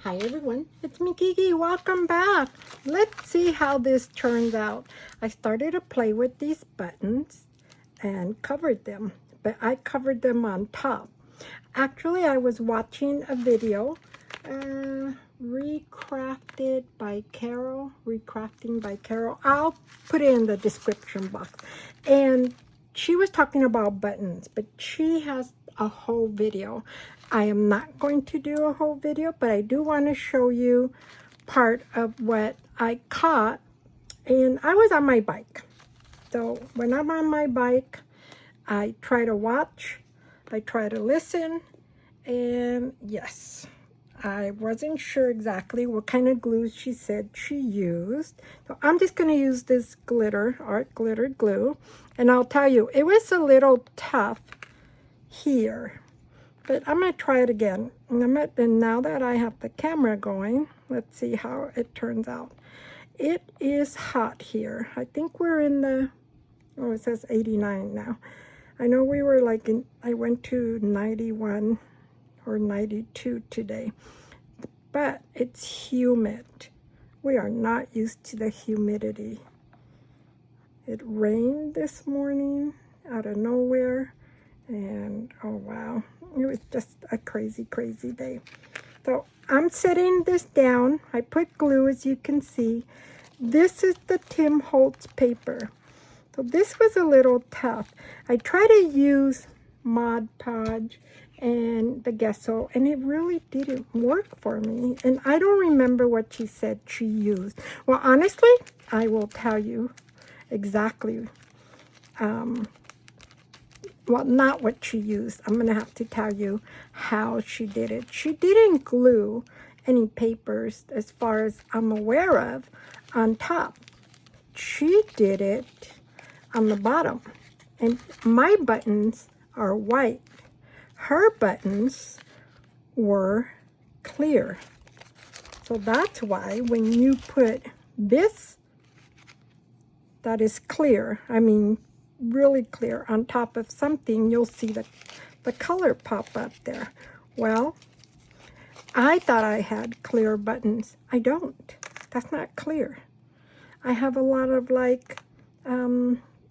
Hi everyone, it's me Kiki. Welcome back. Let's see how this turns out. I started to play with these buttons and covered them, but I covered them on top. Actually, I was watching a video, Recrafting by Carol. I'll put it in the description box. And she was talking about buttons, but she has a whole video. I am not going to do a whole video, but I do want to show you part of what I caught. And I was on my bike. So when I'm on my bike, I try to watch, I try to listen, and yes, I wasn't sure exactly what kind of glue she said she used. So I'm just going to use this art glitter glue. And I'll tell you, it was a little tough here. But I'm going to try it again. And now that I have the camera going, let's see how it turns out. It is hot here. I think we're in the, oh, it says 89 now. I know we were like I went to 91 or 92 today. But it's humid. We are not used to the humidity. It rained this morning out of nowhere. And oh wow, it was just a crazy, crazy day. So I'm setting this down. I put glue, as you can see. This is the Tim Holtz paper. So this was a little tough. I try to use Mod Podge and the gesso, and it really didn't work for me. And I don't remember what she said she used. Well, honestly, I will tell you exactly, well, not what she used. I'm going to have to tell you how she did it. She didn't glue any papers, as far as I'm aware of, on top. She did it on the bottom. And my buttons are white. Her buttons were clear. So that's why when you put this, that is clear, I mean really clear, on top of something, you'll see the color pop up there. Well, I thought I had clear buttons. I don't. That's not clear. I have a lot of like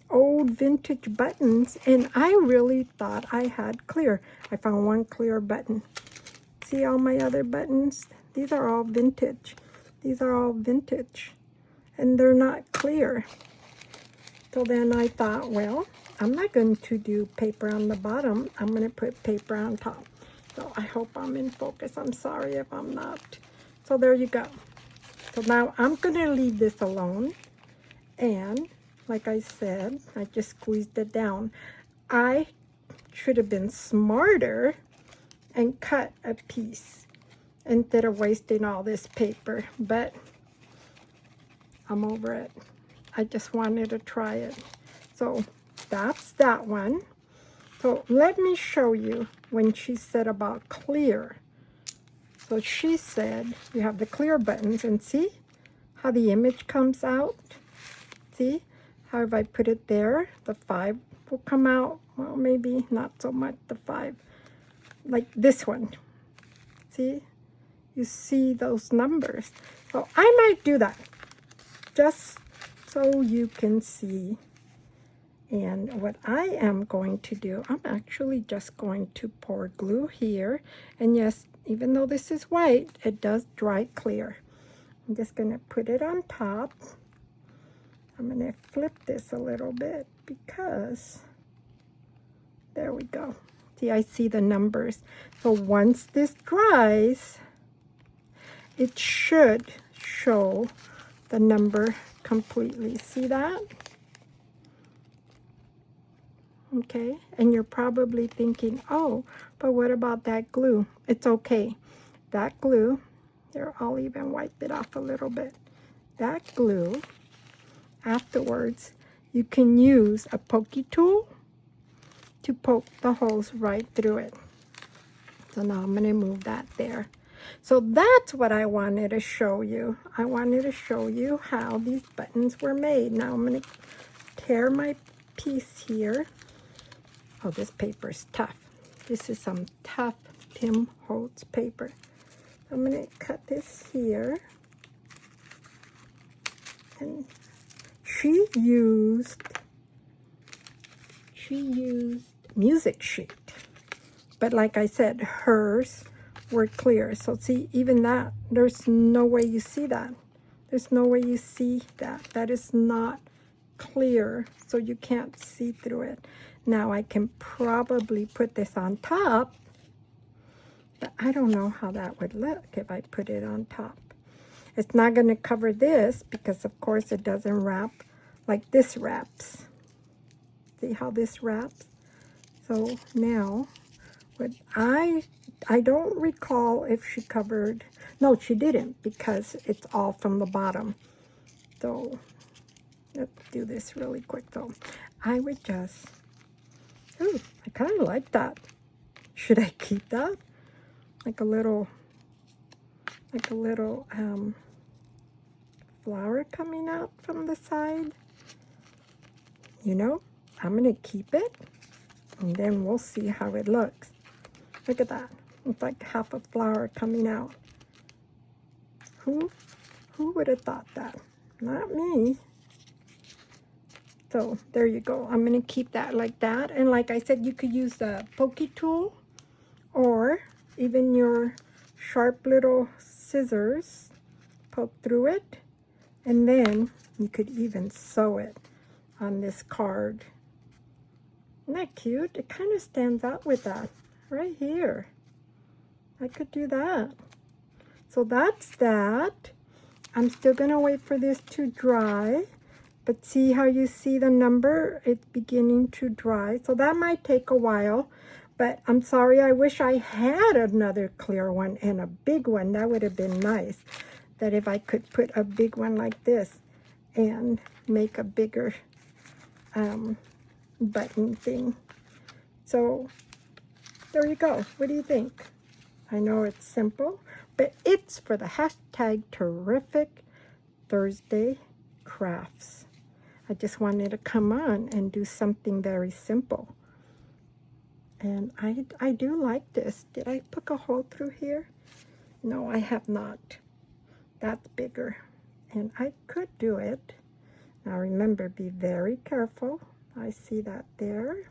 old vintage buttons, and I really thought I had clear. I found one clear button. See all my other buttons? These are all vintage. These are all vintage, and they're not clear. So then I thought, well, I'm not going to do paper on the bottom. I'm going to put paper on top. So I hope I'm in focus. I'm sorry if I'm not. So there you go. So now I'm going to leave this alone. And like I said, I just squeezed it down. I should have been smarter and cut a piece instead of wasting all this paper. But I'm over it. I just wanted to try it. So that's that one. So let me show you when she said about clear. So she said you have the clear buttons, and see how the image comes out? See how if I put it there, the 5 will come out. Well, maybe not so much the 5. Like this one. See? You see those numbers. So I might do that just so you can see. And what I am going to do, I'm actually just going to pour glue here. And yes, even though this is white, it does dry clear. I'm just going to put it on top. I'm going to flip this a little bit because, there we go. See, I see the numbers. So once this dries, it should show the number completely. See that? Okay, and you're probably thinking, oh, but what about that glue? It's okay. That glue, here, I'll even wipe it off a little bit. That glue, afterwards, you can use a pokey tool to poke the holes right through it. So now I'm going to move that there. So that's what I wanted to show you. I wanted to show you how these buttons were made. Now I'm going to tear my piece here. Oh, this paper is tough. This is some tough Tim Holtz paper. I'm going to cut this here. And she used music sheet. But like I said, hers were clear. So see, even that, there's no way you see that. There's no way you see that. That is not clear, so you can't see through it. Now I can probably put this on top, but I don't know how that would look if I put it on top. It's not going to cover this because of course it doesn't wrap like this wraps. See how this wraps? So now, what I don't recall if she covered, no, she didn't, because it's all from the bottom. So let's do this really quick though. I would just, ooh, I kind of like that. Should I keep that? Like a little flower coming out from the side. You know, I'm gonna keep it, and then we'll see how it looks. Look at that. It's like half a flower coming out. Who would have thought that? Not me. So there you go. I'm going to keep that like that. And like I said, you could use the pokey tool or even your sharp little scissors. Poke through it. And then you could even sew it on this card. Isn't that cute? It kind of stands out with that right here. I could do that. So that's that. I'm still going to wait for this to dry. But see how you see the number? It's beginning to dry. So that might take a while. But I'm sorry, I wish I had another clear one and a big one. That would have been nice. That if I could put a big one like this and make a bigger button thing. So there you go. What do you think? I know it's simple, but it's for the hashtag Terrific Thursday Crafts. I just wanted to come on and do something very simple. And I do like this. Did I poke a hole through here? No, I have not. That's bigger. And I could do it. Now remember, be very careful. I see that there.